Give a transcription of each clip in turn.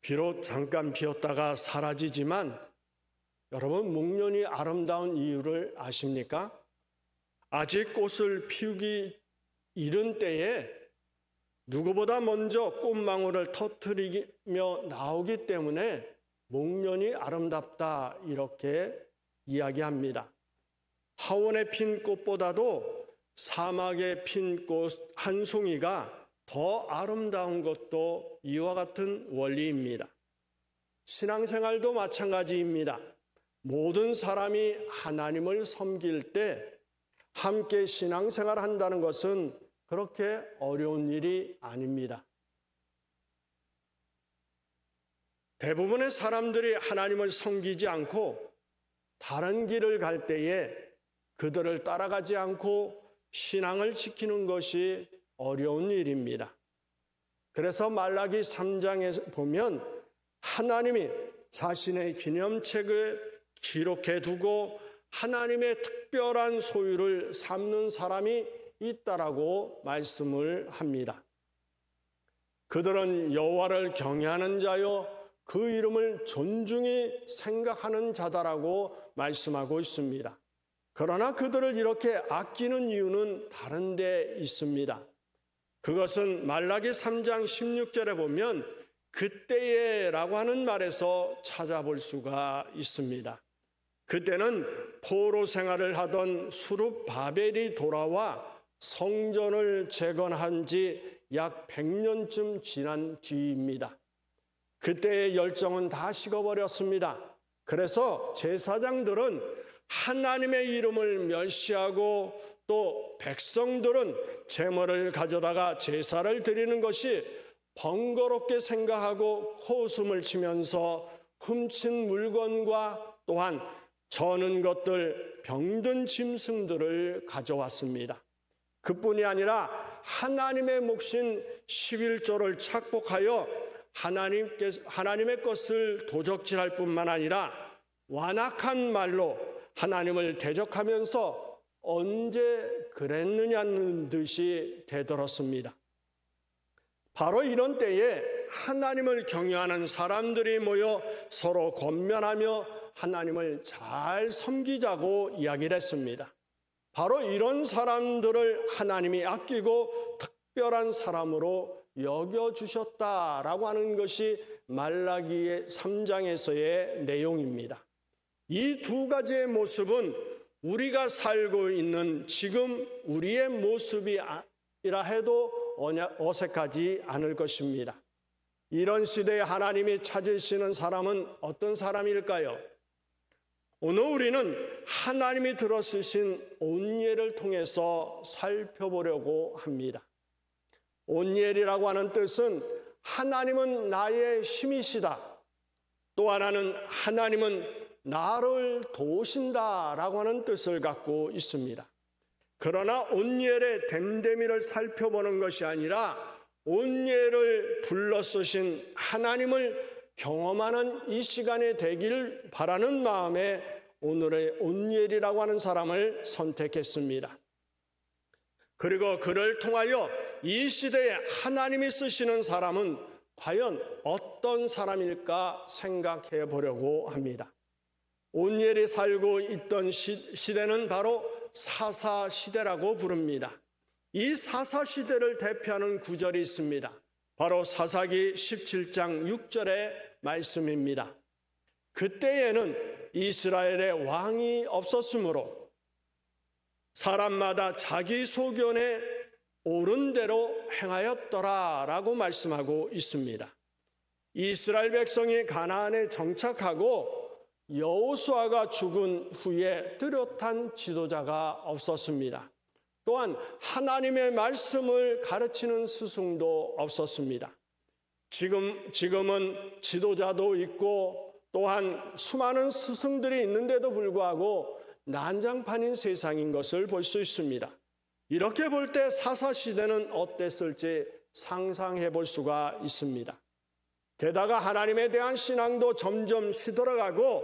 비록 잠깐 피었다가 사라지지만 여러분, 목련이 아름다운 이유를 아십니까? 아직 꽃을 피우기 이른 때에 누구보다 먼저 꽃망울을 터뜨리며 나오기 때문에 목련이 아름답다, 이렇게 이야기합니다. 하원에 핀 꽃보다도 사막에 핀 꽃 한 송이가 더 아름다운 것도 이와 같은 원리입니다. 신앙생활도 마찬가지입니다. 모든 사람이 하나님을 섬길 때 함께 신앙생활을 한다는 것은 그렇게 어려운 일이 아닙니다. 대부분의 사람들이 하나님을 섬기지 않고 다른 길을 갈 때에 그들을 따라가지 않고 신앙을 지키는 것이 어려운 일입니다. 그래서 말라기 3장에 보면 하나님이 자신의 기념책에 기록해 두고 하나님의 특별한 소유를 삼는 사람이 있다라고 말씀을 합니다. 그들은 여호와를 경외하는 자요 그 이름을 존중히 생각하는 자다라고 말씀하고 있습니다. 그러나 그들을 이렇게 아끼는 이유는 다른 데 있습니다. 그것은 말라기 3장 16절에 보면 그때에라고 하는 말에서 찾아볼 수가 있습니다. 그때는 포로 생활을 하던 수룹바벨이 돌아와 성전을 재건한 지 약 100년쯤 지난 뒤입니다. 그때의 열정은 다 식어버렸습니다. 그래서 제사장들은 하나님의 이름을 멸시하고 또 백성들은 제물을 가져다가 제사를 드리는 것이 번거롭게 생각하고 코웃음을 치면서 훔친 물건과 또한 저는 것들, 병든 짐승들을 가져왔습니다. 그뿐이 아니라 하나님의 몫인 11조를 착복하여 하나님의 것을 도적질할 뿐만 아니라 완악한 말로 하나님을 대적하면서 언제 그랬느냐는 듯이 대들었습니다. 바로 이런 때에 하나님을 경외하는 사람들이 모여 서로 권면하며 하나님을 잘 섬기자고 이야기를 했습니다. 바로 이런 사람들을 하나님이 아끼고 특별한 사람으로 여겨주셨다라고 하는 것이 말라기의 3장에서의 내용입니다. 이 두 가지의 모습은 우리가 살고 있는 지금 우리의 모습이라 해도 어색하지 않을 것입니다. 이런 시대에 하나님이 찾으시는 사람은 어떤 사람일까요? 오늘 우리는 하나님이 들어쓰신 온예를 통해서 살펴보려고 합니다. 온예이라고 하는 뜻은 하나님은 나의 힘이시다. 또 하나는 하나님은 나를 도우신다라고 하는 뜻을 갖고 있습니다. 그러나 온예의 됨됨이를 살펴보는 것이 아니라 온예를 불러 쓰신 하나님을 경험하는 이 시간에 되길 바라는 마음에 오늘의 온예이라고 하는 사람을 선택했습니다. 그리고 그를 통하여 이 시대에 하나님이 쓰시는 사람은 과연 어떤 사람일까 생각해 보려고 합니다. 온예이 살고 있던 시대는 바로 사사시대라고 부릅니다. 이 사사시대를 대표하는 구절이 있습니다. 바로 사사기 17장 6절의 말씀입니다. 그때에는 이스라엘의 왕이 없었으므로 사람마다 자기 소견에 옳은 대로 행하였더라라고 말씀하고 있습니다. 이스라엘 백성이 가나안에 정착하고 여호수아가 죽은 후에 뚜렷한 지도자가 없었습니다. 또한 하나님의 말씀을 가르치는 스승도 없었습니다. 지금은 지도자도 있고 또한 수많은 스승들이 있는데도 불구하고 난장판인 세상인 것을 볼 수 있습니다. 이렇게 볼 때 사사시대는 어땠을지 상상해 볼 수가 있습니다. 게다가 하나님에 대한 신앙도 점점 시들어가고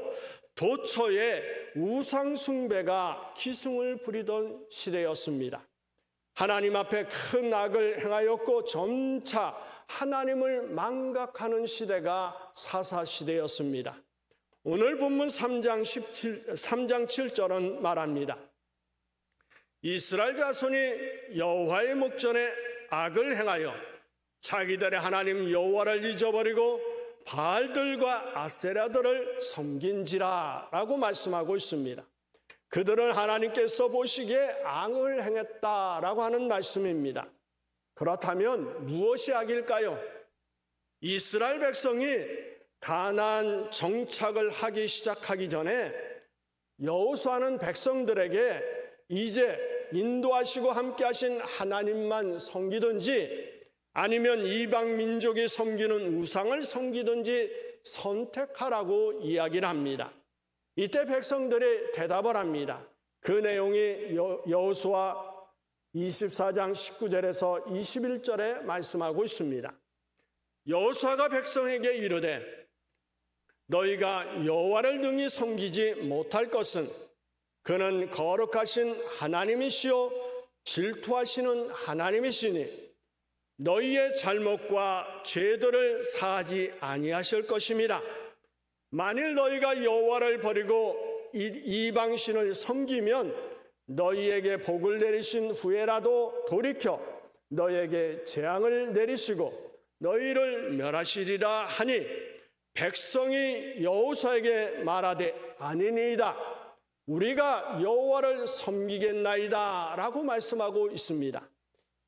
도처에 우상숭배가 기승을 부리던 시대였습니다. 하나님 앞에 큰 악을 행하였고 점차 하나님을 망각하는 시대가 사사시대였습니다. 오늘 본문 3장 7절은 말합니다. 이스라엘 자손이 여호와의 목전에 악을 행하여 자기들의 하나님 여호와를 잊어버리고 바알들과 아세라들을 섬긴지라 라고 말씀하고 있습니다. 그들은 하나님께서 보시기에 악을 행했다라고 하는 말씀입니다. 그렇다면 무엇이 악일까요? 이스라엘 백성이 가나안 정착을 하기 시작하기 전에 여호수아는 백성들에게 이제 인도하시고 함께하신 하나님만 섬기든지 아니면 이방 민족이 섬기는 우상을 섬기든지 선택하라고 이야기를 합니다. 이때 백성들이 대답을 합니다. 그 내용이 여호수아 24장 19절에서 21절에 말씀하고 있습니다. 여호수아가 백성에게 이르되 너희가 여호와를 능히 섬기지 못할 것은 그는 거룩하신 하나님이시요 질투하시는 하나님이시니 너희의 잘못과 죄들을 사하지 아니하실 것임이라. 만일 너희가 여호와를 버리고 이방신을 섬기면 너희에게 복을 내리신 후에라도 돌이켜 너희에게 재앙을 내리시고 너희를 멸하시리라 하니 백성이 여호수아에게 말하되 아니니이다. 우리가 여호와를 섬기겠나이다 라고 말씀하고 있습니다.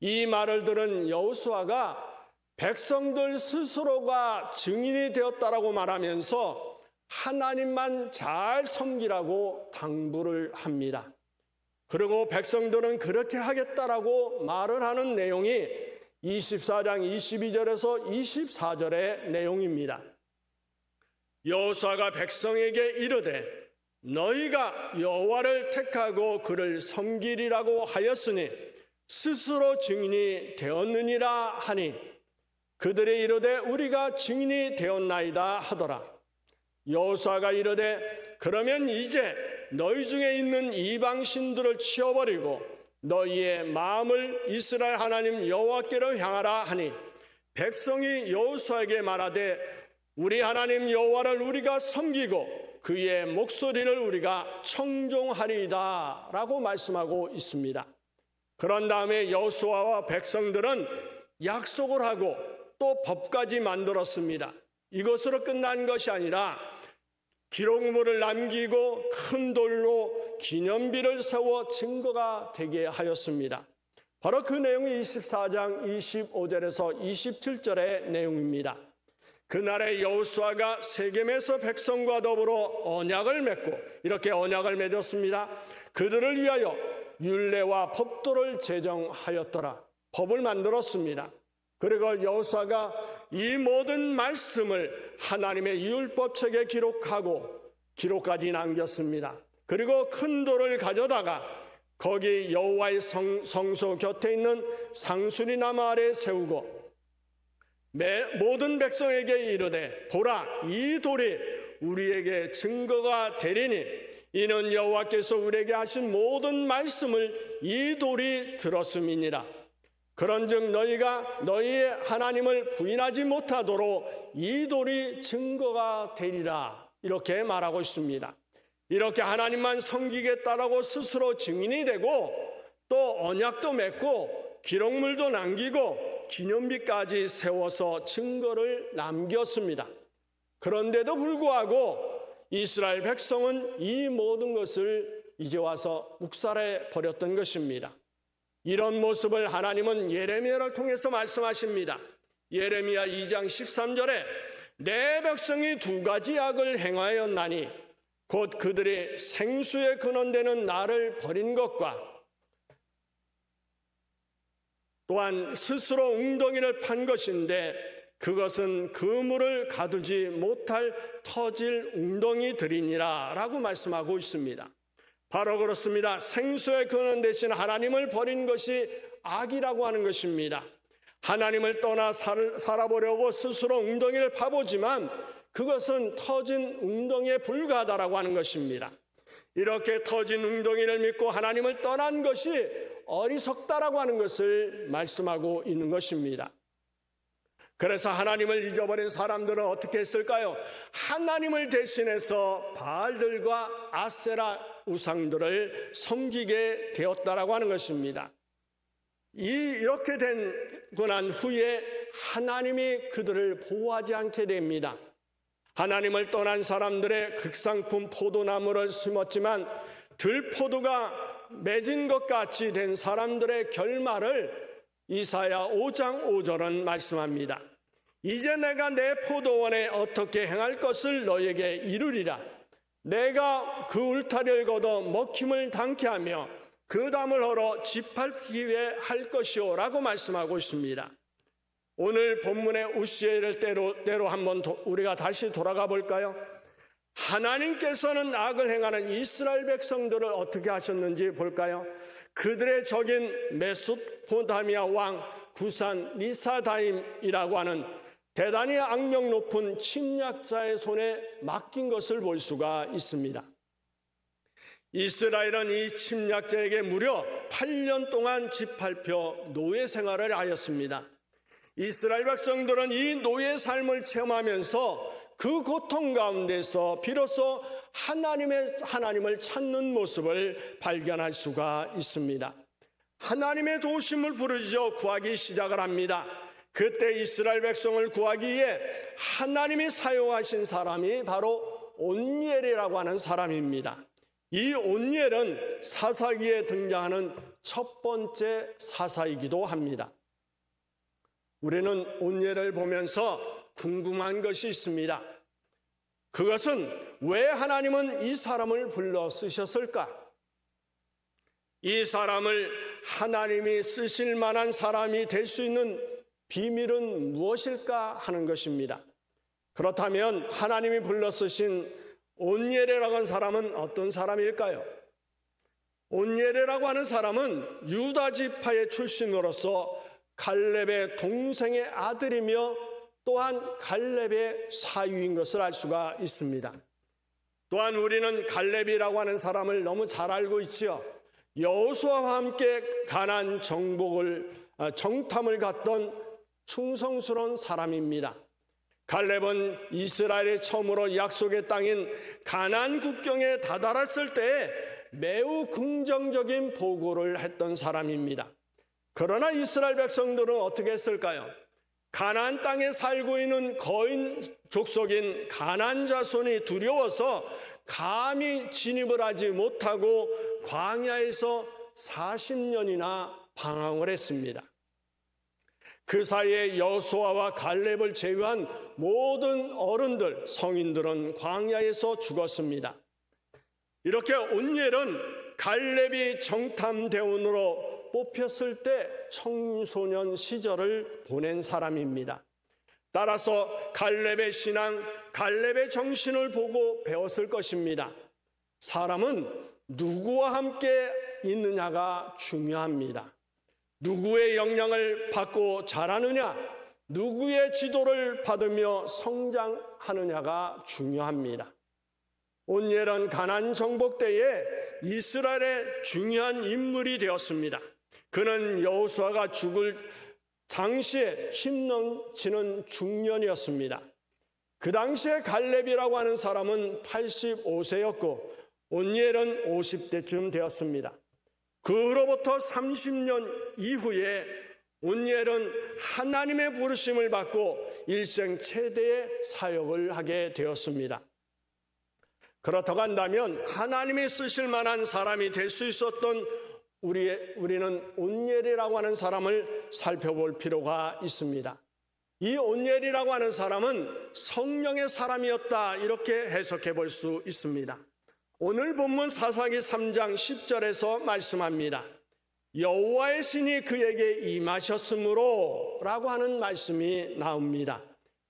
이 말을 들은 여호수아가 백성들 스스로가 증인이 되었다라고 말하면서 하나님만 잘 섬기라고 당부를 합니다. 그리고 백성들은 그렇게 하겠다라고 말을 하는 내용이 24장 22절에서 24절의 내용입니다. 여호수아가 백성에게 이르되 너희가 여호와를 택하고 그를 섬기리라고 하였으니 스스로 증인이 되었느니라 하니 그들이 이르되 우리가 증인이 되었나이다 하더라. 여호수아가 이르되 그러면 이제 너희 중에 있는 이방 신들을 치워버리고 너희의 마음을 이스라엘 하나님 여호와께로 향하라 하니 백성이 여호수아에게 말하되 우리 하나님 여호와를 우리가 섬기고 그의 목소리를 우리가 청종하리이다 라고 말씀하고 있습니다. 그런 다음에 여호수아와 백성들은 약속을 하고 또 법까지 만들었습니다. 이것으로 끝난 것이 아니라 기록물을 남기고 큰 돌로 기념비를 세워 증거가 되게 하였습니다. 바로 그 내용이 24장 25절에서 27절의 내용입니다. 그날에 여호수아가 세겜에서 백성과 더불어 언약을 맺고 이렇게 언약을 맺었습니다. 그들을 위하여 율례와 법도를 제정하였더라. 법을 만들었습니다. 그리고 여호수아가 이 모든 말씀을 하나님의 율법책에 기록까지 남겼습니다. 그리고 큰 돌을 가져다가 거기 여호와의 성소 곁에 있는 상수리 나무 아래 세우고 모든 백성에게 이르되 보라 이 돌이 우리에게 증거가 되리니 이는 여호와께서 우리에게 하신 모든 말씀을 이 돌이 들었음이니라. 그런즉 너희가 너희의 하나님을 부인하지 못하도록 이 돌이 증거가 되리라 이렇게 말하고 있습니다. 이렇게 하나님만 섬기겠다라고 스스로 증인이 되고 또 언약도 맺고 기록물도 남기고 기념비까지 세워서 증거를 남겼습니다. 그런데도 불구하고 이스라엘 백성은 이 모든 것을 이제 와서 묵살해 버렸던 것입니다. 이런 모습을 하나님은 예레미야를 통해서 말씀하십니다. 예레미야 2장 13절에 내 백성이 두 가지 악을 행하였나니 곧 그들이 생수에 근원되는 나를 버린 것과 또한 스스로 웅덩이를 판 것인데 그것은 그물을 가두지 못할 터질 웅덩이들이니라 라고 말씀하고 있습니다. 바로 그렇습니다. 생수의 근원 대신 하나님을 버린 것이 악이라고 하는 것입니다. 하나님을 떠나 살아보려고 스스로 웅덩이를 파보지만 그것은 터진 웅덩이에 불과하다라고 하는 것입니다. 이렇게 터진 웅덩이를 믿고 하나님을 떠난 것이 어리석다라고 하는 것을 말씀하고 있는 것입니다. 그래서 하나님을 잊어버린 사람들은 어떻게 했을까요? 하나님을 대신해서 바알들과 아세라 우상들을 섬기게 되었다라고 하는 것입니다. 이렇게 되고 난 후에 하나님이 그들을 보호하지 않게 됩니다. 하나님을 떠난 사람들의 극상품 포도나무를 심었지만 들포도가 맺은 것 같이 된 사람들의 결말을 이사야 5장 5절은 말씀합니다. 이제 내가 내 포도원에 어떻게 행할 것을 너에게 이루리라. 내가 그 울타리를 걷어 먹힘을 당케 하며 그 담을 헐어 짓밟히게 할 것이오 라고 말씀하고 있습니다. 오늘 본문의 우시엘을 때로 한번 우리가 다시 돌아가 볼까요? 하나님께서는 악을 행하는 이스라엘 백성들을 어떻게 하셨는지 볼까요? 그들의 적인 메소포타미아 왕 구산 리사다임이라고 하는 대단히 악명 높은 침략자의 손에 맡긴 것을 볼 수가 있습니다. 이스라엘은 이 침략자에게 무려 8년 동안 짓밟혀 노예 생활을 하였습니다. 이스라엘 백성들은 이 노예 삶을 체험하면서 그 고통 가운데서 비로소 하나님을 찾는 모습을 발견할 수가 있습니다. 하나님의 도우심을 부르짖어 구하기 시작을 합니다. 그때 이스라엘 백성을 구하기 위해 하나님이 사용하신 사람이 바로 온니엘이라고 하는 사람입니다. 이 온니엘은 사사기에 등장하는 첫 번째 사사이기도 합니다. 우리는 온니엘을 보면서 궁금한 것이 있습니다. 그것은 왜 하나님은 이 사람을 불러 쓰셨을까? 이 사람을 하나님이 쓰실 만한 사람이 될 수 있는 비밀은 무엇일까 하는 것입니다. 그렇다면 하나님이 불러 쓰신 온니엘이라고 하는 사람은 어떤 사람일까요? 온니엘이라고 하는 사람은 유다 지파의 출신으로서 갈렙의 동생의 아들이며 또한 갈렙의 사위인 것을 알 수가 있습니다. 또한 우리는 갈렙이라고 하는 사람을 너무 잘 알고 있지요. 여호수아와 함께 가나안 정탐을 갔던 충성스러운 사람입니다. 갈렙은 이스라엘의 처음으로 약속의 땅인 가나안 국경에 다다랐을 때 매우 긍정적인 보고를 했던 사람입니다. 그러나 이스라엘 백성들은 어떻게 했을까요? 가나안 땅에 살고 있는 거인 족속인 가나안 자손이 두려워서 감히 진입을 하지 못하고 광야에서 40년이나 방황을 했습니다. 그 사이에 여호수아와 갈렙을 제외한 모든 어른들, 성인들은 광야에서 죽었습니다. 이렇게 온니엘은 갈렙이 정탐대원으로 뽑혔을 때 청소년 시절을 보낸 사람입니다. 따라서 갈렙의 신앙, 갈렙의 정신을 보고 배웠을 것입니다. 사람은 누구와 함께 있느냐가 중요합니다. 누구의 영향을 받고 자라느냐, 누구의 지도를 받으며 성장하느냐가 중요합니다. 온니엘은 가나안 정복 때에 이스라엘의 중요한 인물이 되었습니다. 그는 여호수아가 죽을 당시에 힘 넘치는 중년이었습니다. 그 당시에 갈렙이라고 하는 사람은 85세였고 온니엘은 50대쯤 되었습니다. 그로부터 30년 이후에 온니엘은 하나님의 부르심을 받고 일생 최대의 사역을 하게 되었습니다. 그렇다고 한다면 하나님이 쓰실 만한 사람이 될 수 있었던 우리는 온니엘이라고 하는 사람을 살펴볼 필요가 있습니다. 이 온니엘이라고 하는 사람은 성령의 사람이었다, 이렇게 해석해 볼 수 있습니다. 오늘 본문 사사기 3장 10절에서 말씀합니다. 여호와의 신이 그에게 임하셨으므로 라고 하는 말씀이 나옵니다.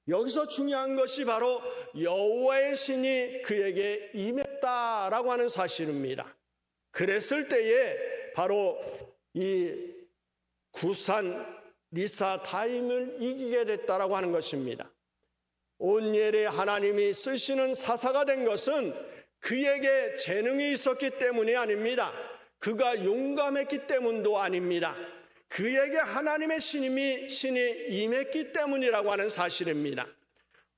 여기서 중요한 것이 바로 여호와의 신이 그에게 임했다라고 하는 사실입니다. 그랬을 때에 바로 이 구산 리사다임을 이기게 됐다라고 하는 것입니다. 온니엘의 하나님이 쓰시는 사사가 된 것은 그에게 재능이 있었기 때문이 아닙니다. 그가 용감했기 때문도 아닙니다. 그에게 하나님의 신이 임했기 때문이라고 하는 사실입니다.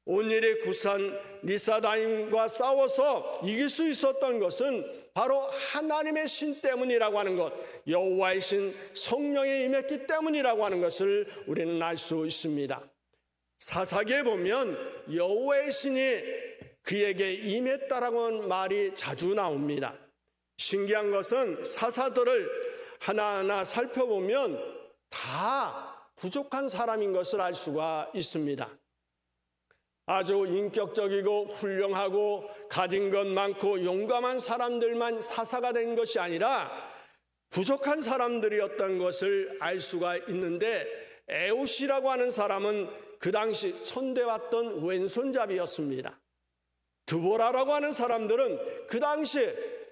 온일이 구산 리사다임과 싸워서 이길 수 있었던 것은 바로 하나님의 신 때문이라고 하는 것, 여호와의 신 성령이 임했기 때문이라고 하는 것을 우리는 알 수 있습니다. 사사기에 보면 여호와의 신이 그에게 임했다라고 하는 말이 자주 나옵니다. 신기한 것은 사사들을 하나하나 살펴보면 다 부족한 사람인 것을 알 수가 있습니다. 아주 인격적이고 훌륭하고 가진 것 많고 용감한 사람들만 사사가 된 것이 아니라 부족한 사람들이었던 것을 알 수가 있는데, 에웃이라고 하는 사람은 그 당시 손대왔던 왼손잡이였습니다. 드보라라고 하는 사람들은 그 당시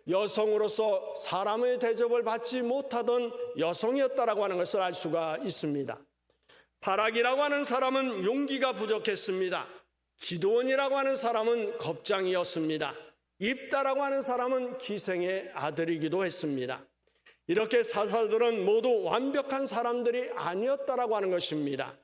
여성으로서 사람의 대접을 받지 못하던 여성이었다라고 하는 것을 알 수가 있습니다. 바락이라고 하는 사람은 용기가 부족했습니다. 기드온이라고 하는 사람은 겁장이었습니다. 입다라고 하는 사람은 기생의 아들이기도 했습니다. 이렇게 사사들은 모두 완벽한 사람들이 아니었다라고 하는 것입니다.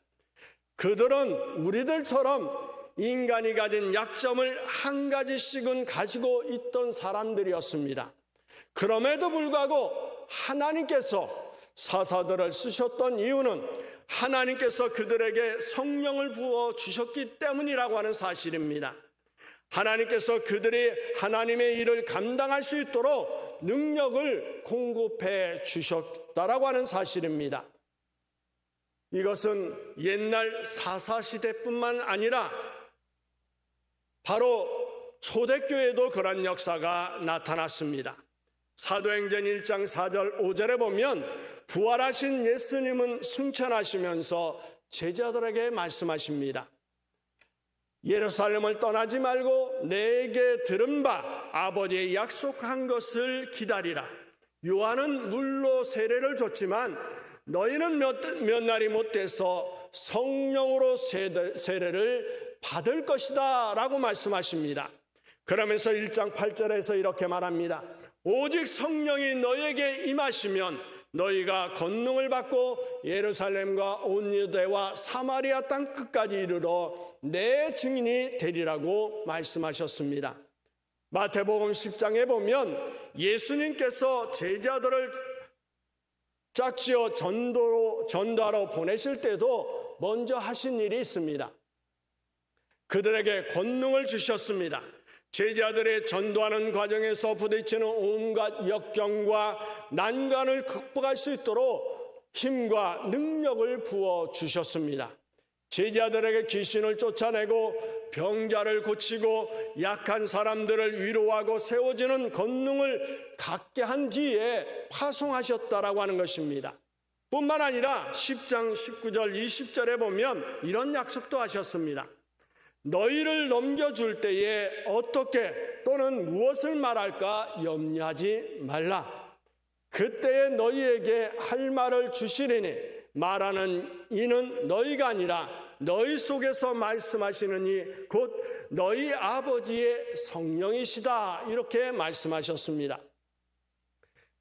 그들은 우리들처럼 인간이 가진 약점을 한 가지씩은 가지고 있던 사람들이었습니다. 그럼에도 불구하고 하나님께서 사사들을 쓰셨던 이유는 하나님께서 그들에게 성령을 부어 주셨기 때문이라고 하는 사실입니다. 하나님께서 그들이 하나님의 일을 감당할 수 있도록 능력을 공급해 주셨다라고 하는 사실입니다. 이것은 옛날 사사시대뿐만 아니라 바로 초대교회에도 그런 역사가 나타났습니다. 사도행전 1장 4절 5절에 보면 부활하신 예수님은 승천하시면서 제자들에게 말씀하십니다. 예루살렘을 떠나지 말고 내게 들은 바 아버지의 약속한 것을 기다리라. 요한은 물로 세례를 줬지만 너희는 몇 날이 못 돼서 성령으로 세례를 받을 것이다 라고 말씀하십니다. 그러면서 1장 8절에서 이렇게 말합니다. 오직 성령이 너에게 임하시면 너희가 권능을 받고 예루살렘과 온 유대와 사마리아 땅 끝까지 이르러 내 증인이 되리라고 말씀하셨습니다. 마태복음 10장에 보면 예수님께서 제자들을 짝지어 전도하러 보내실 때도 먼저 하신 일이 있습니다. 그들에게 권능을 주셨습니다. 제자들의 전도하는 과정에서 부딪히는 온갖 역경과 난관을 극복할 수 있도록 힘과 능력을 부어 주셨습니다. 제자들에게 귀신을 쫓아내고 병자를 고치고 약한 사람들을 위로하고 세워지는 권능을 갖게 한 뒤에 파송하셨다라고 하는 것입니다. 뿐만 아니라 10장 19절 20절에 보면 이런 약속도 하셨습니다. 너희를 넘겨줄 때에 어떻게 또는 무엇을 말할까 염려하지 말라. 그때에 너희에게 할 말을 주시리니 말하는 이는 너희가 아니라 너희 속에서 말씀하시는 이 곧 너희 아버지의 성령이시다. 이렇게 말씀하셨습니다.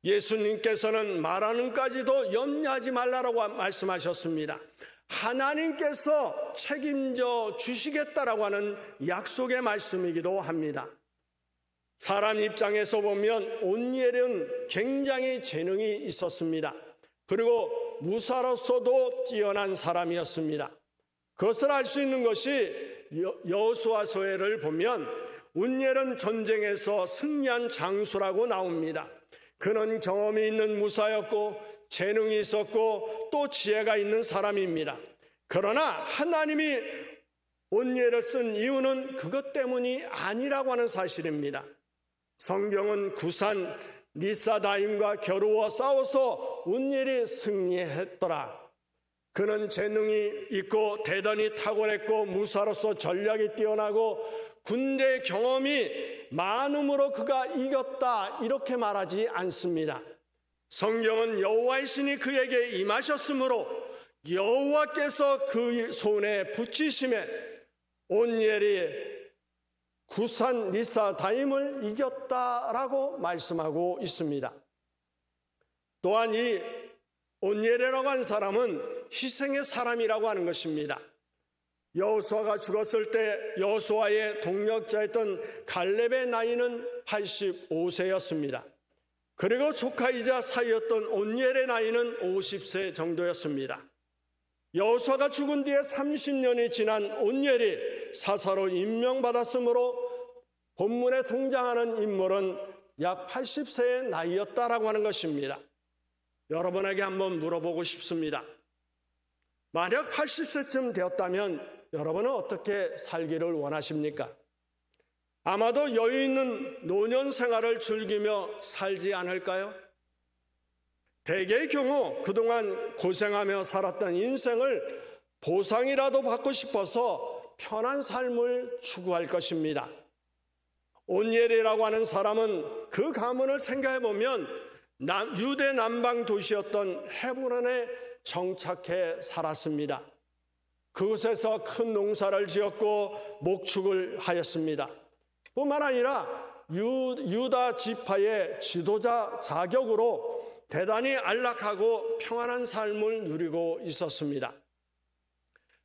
예수님께서는 말하는까지도 염려하지 말라라고 말씀하셨습니다. 하나님께서 책임져 주시겠다라고 하는 약속의 말씀이기도 합니다. 사람 입장에서 보면 온니엘은 굉장히 재능이 있었습니다. 그리고 무사로서도 뛰어난 사람이었습니다. 그것을 알 수 있는 것이 여호수아서를 보면 온니엘은 전쟁에서 승리한 장수라고 나옵니다. 그는 경험이 있는 무사였고 재능이 있었고 또 지혜가 있는 사람입니다. 그러나 하나님이 온니엘을 쓴 이유는 그것 때문이 아니라고 하는 사실입니다. 성경은 구산 리사다임과 겨루어 싸워서 온니엘이 승리했더라. 그는 재능이 있고 대단히 탁월했고 무사로서 전략이 뛰어나고 군대 경험이 많음으로 그가 이겼다 이렇게 말하지 않습니다. 성경은 여호와의 신이 그에게 임하셨으므로 여호와께서 그 손에 붙이심에 온니엘이 구산 리사다임을 이겼다라고 말씀하고 있습니다. 또한 이 온니엘이라고 하는 사람은 희생의 사람이라고 하는 것입니다. 여호수아가 죽었을 때 여호수아의 동력자였던 갈렙의 나이는 85세였습니다. 그리고 조카이자 사위였던 온니엘의 나이는 50세 정도였습니다. 여호수아가 죽은 뒤에 30년이 지난 온니엘이 사사로 임명받았으므로 본문에 등장하는 인물은 약 80세의 나이였다라고 하는 것입니다. 여러분에게 한번 물어보고 싶습니다. 만약 80세쯤 되었다면 여러분은 어떻게 살기를 원하십니까? 아마도 여유 있는 노년 생활을 즐기며 살지 않을까요? 대개의 경우 그동안 고생하며 살았던 인생을 보상이라도 받고 싶어서 편한 삶을 추구할 것입니다. 온니엘이라고 하는 사람은 그 가문을 생각해 보면 유대 남방 도시였던 헤브론에 정착해 살았습니다. 그곳에서 큰 농사를 지었고 목축을 하였습니다. 뿐만 아니라 유다 지파의 지도자 자격으로 대단히 안락하고 평안한 삶을 누리고 있었습니다.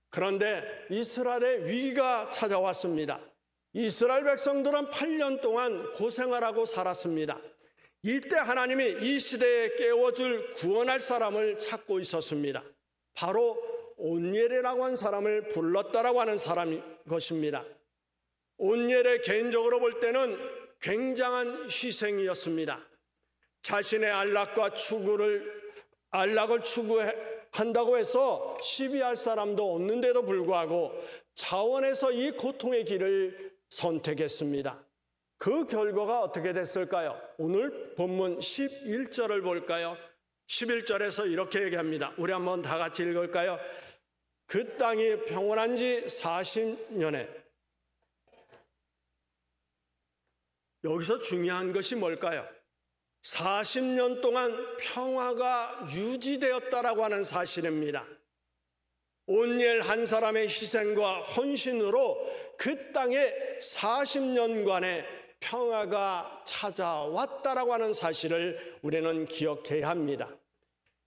그런데 이스라엘의 위기가 찾아왔습니다. 이스라엘 백성들은 8년 동안 고생을 하고 살았습니다. 이때 하나님이 이 시대에 깨워줄 구원할 사람을 찾고 있었습니다. 바로 온니엘이라고 하는 사람을 불렀다라고 하는 사람인 것입니다. 온니엘의 개인적으로 볼 때는 굉장한 희생이었습니다. 자신의 안락을 추구한다고 해서 시비할 사람도 없는데도 불구하고 자원해서 이 고통의 길을 선택했습니다. 그 결과가 어떻게 됐을까요? 오늘 본문 11절을 볼까요? 11절에서 이렇게 얘기합니다. 우리 한번 다 같이 읽을까요? 그 땅이 평온한 지 40년에. 여기서 중요한 것이 뭘까요? 40년 동안 평화가 유지되었다라고 하는 사실입니다. 온니엘 한 사람의 희생과 헌신으로 그 땅에 40년간의 평화가 찾아왔다라고 하는 사실을 우리는 기억해야 합니다.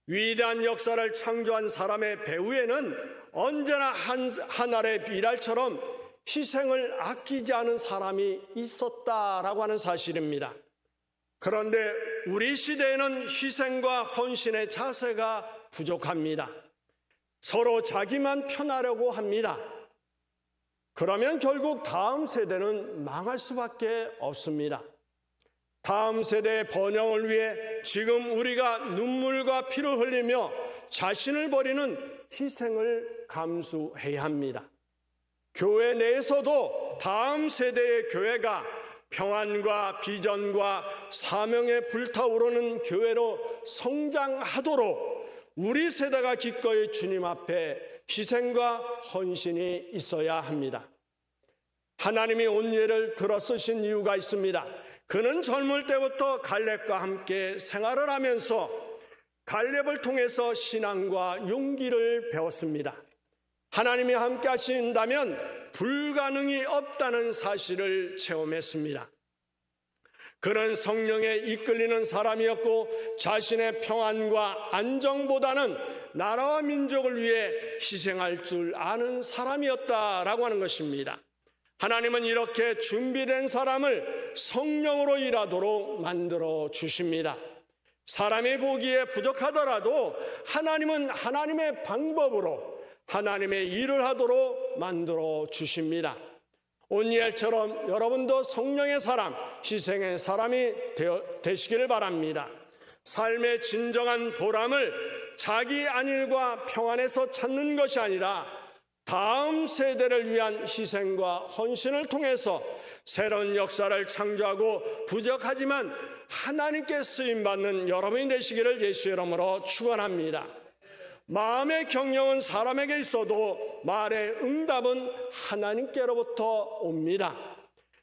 위대한 역사를 창조한 사람의 배후에는 언제나 한 알의 비랄처럼 희생을 아끼지 않은 사람이 있었다라고 하는 사실입니다. 그런데 우리 시대에는 희생과 헌신의 자세가 부족합니다. 서로 자기만 편하려고 합니다. 그러면 결국 다음 세대는 망할 수밖에 없습니다. 다음 세대의 번영을 위해 지금 우리가 눈물과 피를 흘리며 자신을 버리는 희생을 감수해야 합니다. 교회 내에서도 다음 세대의 교회가 평안과 비전과 사명에 불타오르는 교회로 성장하도록 우리 세대가 기꺼이 주님 앞에 희생과 헌신이 있어야 합니다. 하나님이 온니엘을 들어 쓰신 이유가 있습니다. 그는 젊을 때부터 갈렙과 함께 생활을 하면서 갈렙을 통해서 신앙과 용기를 배웠습니다. 하나님이 함께 하신다면 불가능이 없다는 사실을 체험했습니다. 그는 성령에 이끌리는 사람이었고 자신의 평안과 안정보다는 나라와 민족을 위해 희생할 줄 아는 사람이었다라고 하는 것입니다. 하나님은 이렇게 준비된 사람을 성령으로 일하도록 만들어 주십니다. 사람이 보기에 부족하더라도 하나님은 하나님의 방법으로 하나님의 일을 하도록 만들어 주십니다. 온니엘처럼 여러분도 성령의 사람, 희생의 사람이 되시기를 바랍니다. 삶의 진정한 보람을 자기 안일과 평안에서 찾는 것이 아니라 다음 세대를 위한 희생과 헌신을 통해서 새로운 역사를 창조하고 부족하지만 하나님께 쓰임받는 여러분이 되시기를 예수의 이름으로 축원합니다. 마음의 경영은 사람에게 있어도 말의 응답은 하나님께로부터 옵니다.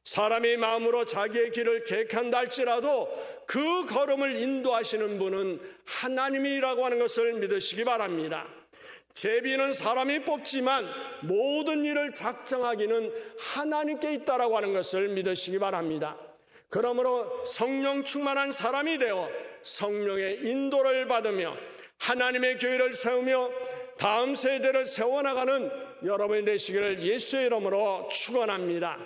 사람이 마음으로 자기의 길을 계획한다 할지라도 그 걸음을 인도하시는 분은 하나님이라고 하는 것을 믿으시기 바랍니다. 제비는 사람이 뽑지만 모든 일을 작정하기는 하나님께 있다라고 하는 것을 믿으시기 바랍니다. 그러므로 성령 충만한 사람이 되어 성령의 인도를 받으며 하나님의 교회를 세우며 다음 세대를 세워나가는 여러분이 되시기를 예수의 이름으로 축원합니다.